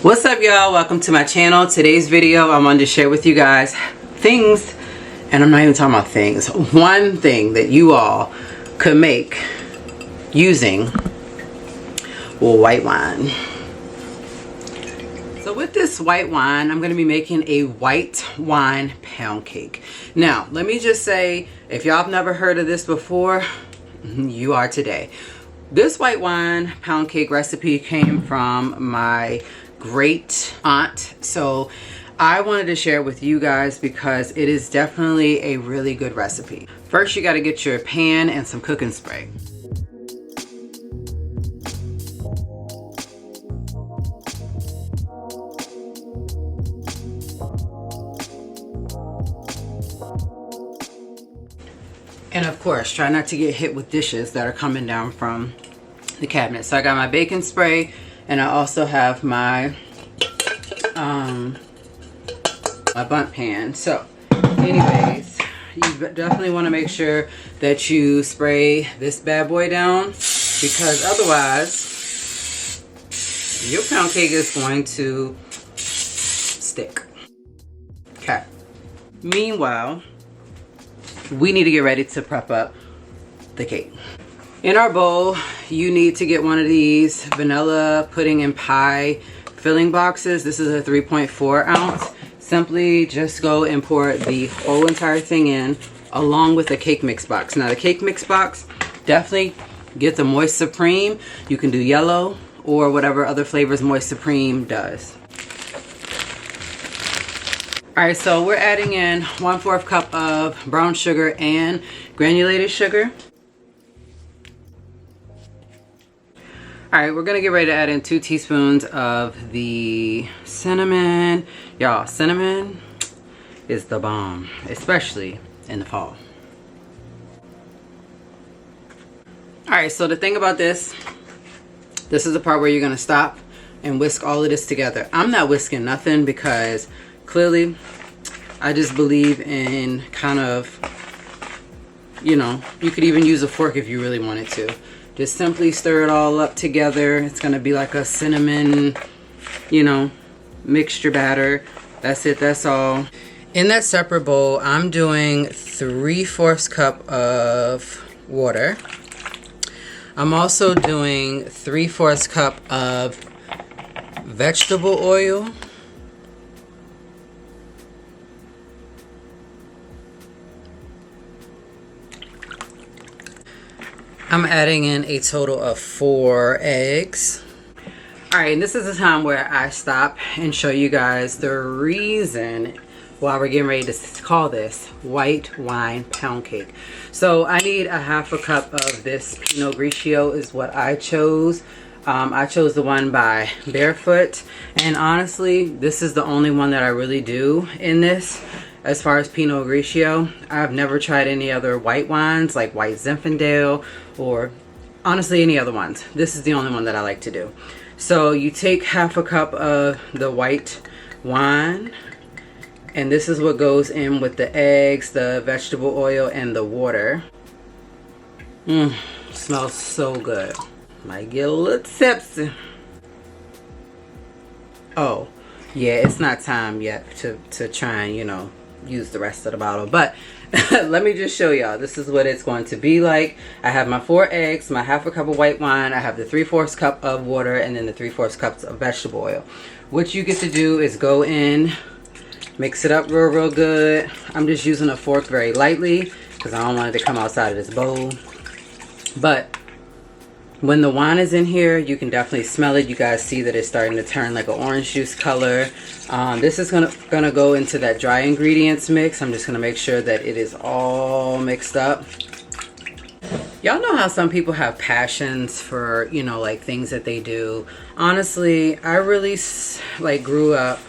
What's up, y'all? Welcome to my channel. Today's video I wanted to share with you guys things, and I'm not even talking about things, one thing that you all could make using white wine. So with this white wine, I'm going to be making a white wine pound cake. Now let me just say, if y'all have never heard of this before, you are today. This white wine pound cake recipe came from my great aunt, so I wanted to share it with you guys because it is definitely a really good recipe. First, you got to get your pan and some cooking spray. And of course, try not to get hit with dishes that are coming down from the cabinet. So I got my baking spray, and I also have my my bundt pan. So anyways, you definitely want to make sure that you spray this bad boy down, because otherwise your pound cake is going to stick. Okay. Meanwhile, we need to get ready to prep up the cake. In our bowl, you need to get one of these vanilla pudding and pie filling boxes. This is a 3.4 ounce. Simply just go and pour the whole entire thing in along with the cake mix box. Now the cake mix box, definitely get the Moist Supreme. You can do yellow or whatever other flavors Moist Supreme does. Alright, so we're adding in 1/4 cup of brown sugar and granulated sugar. Alright, we're going to get ready to add in 2 teaspoons of the cinnamon. Y'all, cinnamon is the bomb, especially in the fall. Alright, so the thing about this is the part where you're going to stop and whisk all of this together. I'm not whisking nothing because clearly I just believe in kind of, you know, you could even use a fork if you really wanted to. Just simply stir it all up together. It's going to be like a cinnamon, you know, mixture batter. That's it. That's all. In that separate bowl, I'm doing 3/4 cup of water. I'm also doing 3/4 cup of vegetable oil. I'm adding in a total of 4 eggs. Alright, and this is the time where I stop and show you guys the reason why we're getting ready to call this white wine pound cake. So I need 1/2 cup of this Pinot Grigio is what I chose. I chose the one by Barefoot, and honestly this is the only one that I really do in this. As far as Pinot Grigio, I've never tried any other white wines like White Zinfandel or honestly any other ones. This is the only one that I like to do. So you take 1/2 cup of the white wine, and this is what goes in with the eggs, the vegetable oil, and the water. Smells so good. Might get a little tipsy. Oh yeah, it's not time yet to try and, you know, use the rest of the bottle, but let me just show y'all. This is what it's going to be like. I have my 4 eggs, my 1/2 cup of white wine, I have the 3/4 cup of water, and then the 3/4 cups of vegetable oil. What you get to do is go in, mix it up real good. I'm just using a fork very lightly because I don't want it to come outside of this bowl. But when the wine is in here, you can definitely smell it. You guys see that it's starting to turn like an orange juice color. This is gonna go into that dry ingredients mix. I'm just gonna make sure that it is all mixed up. Y'all know how some people have passions for, you know, like things that they do. Honestly, I really like grew up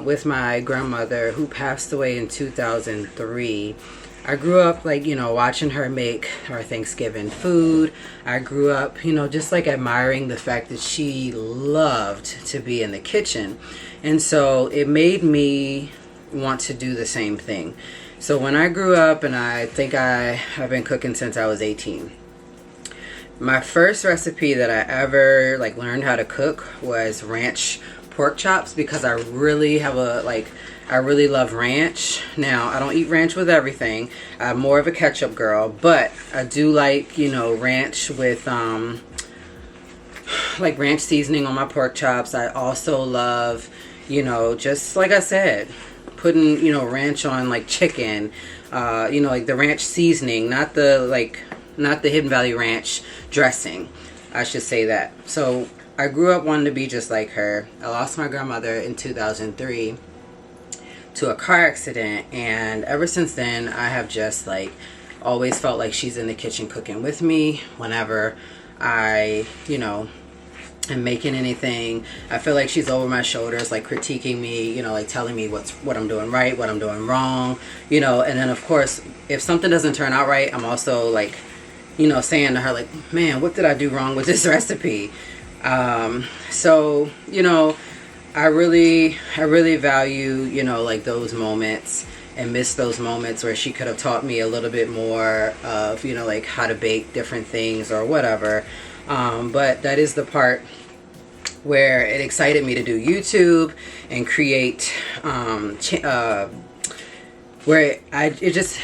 with my grandmother who passed away in 2003. I grew up, like, you know, watching her make her Thanksgiving food. I grew up, you know, just like admiring the fact that she loved to be in the kitchen. And so it made me want to do the same thing. So when I grew up, and I think I've been cooking since I was 18. My first recipe that I ever learned how to cook was ranch pork chops because I really have I really love ranch. Now, I don't eat ranch with everything. I'm more of a ketchup girl, but I do like, you know, ranch with, like ranch seasoning on my pork chops. I also love, you know, just like I said, putting, you know, ranch on like chicken, you know, like the ranch seasoning, not the Hidden Valley Ranch dressing. I should say that. So I grew up wanting to be just like her. I lost my grandmother in 2003 to a car accident, and ever since then I have just like always felt like she's in the kitchen cooking with me whenever I, you know, am making anything. I feel like she's over my shoulders, like critiquing me, you know, like telling me what I'm doing right, what I'm doing wrong, you know. And then of course if something doesn't turn out right, I'm also like, you know, saying to her like, man, what did I do wrong with this recipe? So, you know, I really value, you know, like those moments, and miss those moments where she could have taught me a little bit more of, you know, like how to bake different things or whatever. But that is the part where it excited me to do YouTube and create, it just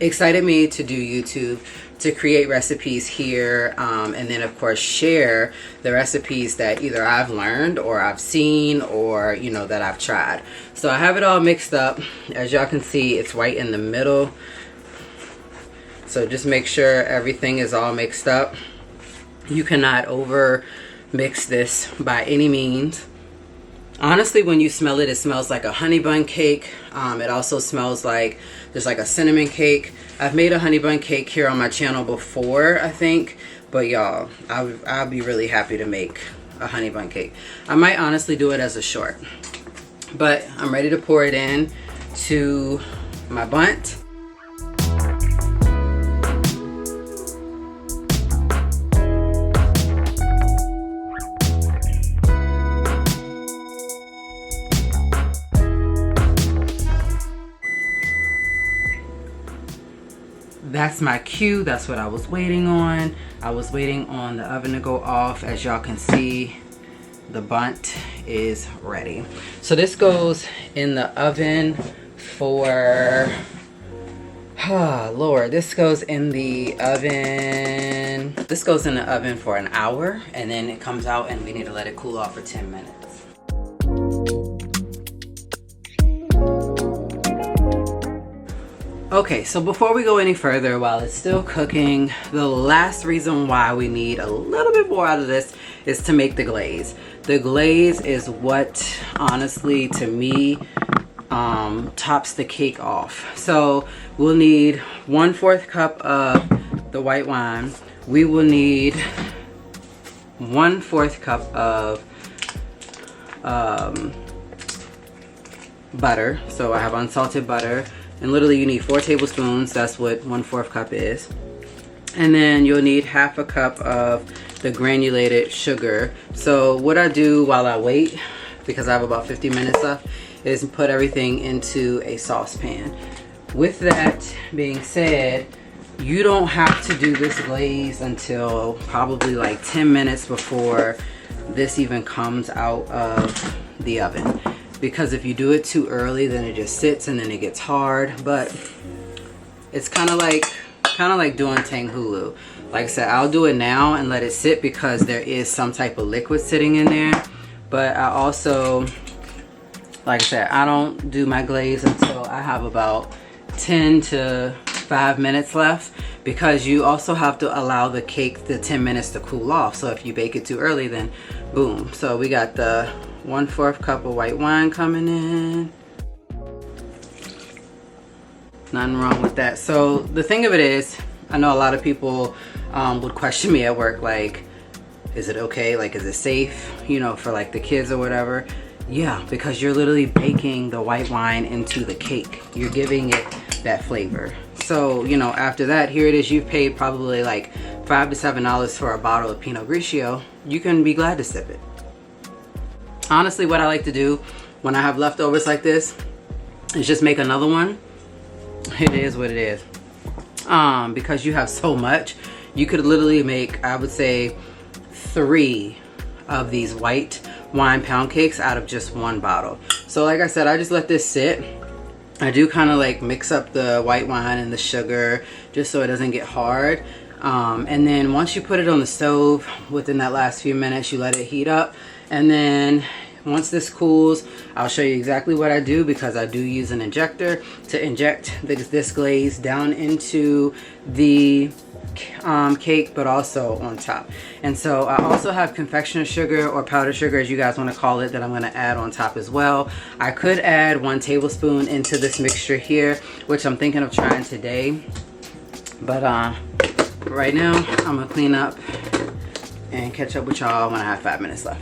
excited me to do YouTube, to create recipes here, and then of course share the recipes that either I've learned or I've seen or, you know, that I've tried. So I have it all mixed up. As y'all can see, it's right in the middle. So just make sure everything is all mixed up. You cannot over mix this by any means. Honestly, when you smell it, it smells like a honey bun cake. It also smells like there's like a cinnamon cake. I've made a honey bun cake here on my channel before, I think. But y'all, I'll be really happy to make a honey bun cake. I might honestly do it as a short. But I'm ready to pour it in to my bundt. That's my cue. That's what I was waiting on. I was waiting on the oven to go off. As y'all can see, the bundt is ready. So this goes in the oven for, oh Lord, this goes in the oven. This goes in the oven for an hour, and then it comes out and we need to let it cool off for 10 minutes. Okay, so before we go any further, while it's still cooking, the last reason why we need a little bit more out of this is to make the glaze. The glaze is what, honestly, to me, tops the cake off. So we'll need 1/4 cup of the white wine. We will need 1/4 cup of butter. So I have unsalted butter. And literally you need 4 tablespoons. That's what 1/4 cup is. And then you'll need 1/2 cup of the granulated sugar. So what I do while I wait, because I have about 50 minutes left, is put everything into a saucepan. With that being said, you don't have to do this glaze until probably like 10 minutes before this even comes out of the oven. Because if you do it too early, then it just sits and then it gets hard. But it's kind of like doing tanghulu. Like I said, I'll do it now and let it sit because there is some type of liquid sitting in there. But I also, like I said, I don't do my glaze until I have about 10 to 5 minutes left, because you also have to allow the cake the 10 minutes to cool off. So if you bake it too early, then boom. So we got the 1/4 cup of white wine coming in. Nothing wrong with that. So the thing of it is, I know a lot of people would question me at work, like, is it okay? Like, is it safe, you know, for like the kids or whatever? Yeah, because you're literally baking the white wine into the cake. You're giving it that flavor. So, you know, after that, here it is. You've paid probably like $5 to $7 for a bottle of Pinot Grigio. You can be glad to sip it. Honestly, what I like to do when I have leftovers like this is just make another one. It is what it is. Because you have so much, you could literally make, I would say, 3 of these white wine pound cakes out of just one bottle. So like I said, I just let this sit. I do kind of like mix up the white wine and the sugar just so it doesn't get hard. And then once you put it on the stove, within that last few minutes, you let it heat up. And then once this cools, I'll show you exactly what I do, because I do use an injector to inject this glaze down into the cake, but also on top. And so I also have confectioner sugar, or powdered sugar as you guys want to call it, that I'm going to add on top as well. I could add 1 tablespoon into this mixture here, which I'm thinking of trying today. But right now I'm gonna clean up and catch up with y'all when I have 5 minutes left.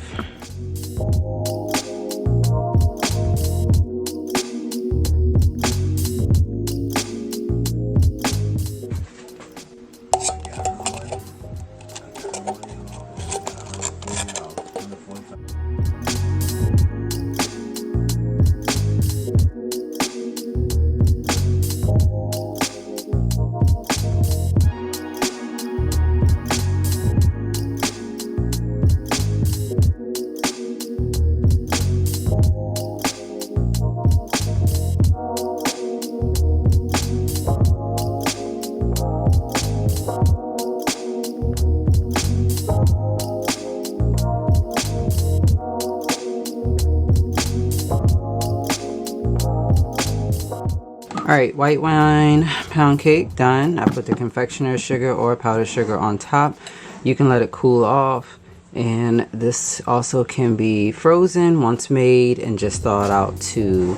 Alright, white wine pound cake done. I put the confectioner sugar or powdered sugar on top. You can let it cool off. And this also can be frozen once made and just thawed out to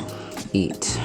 eat.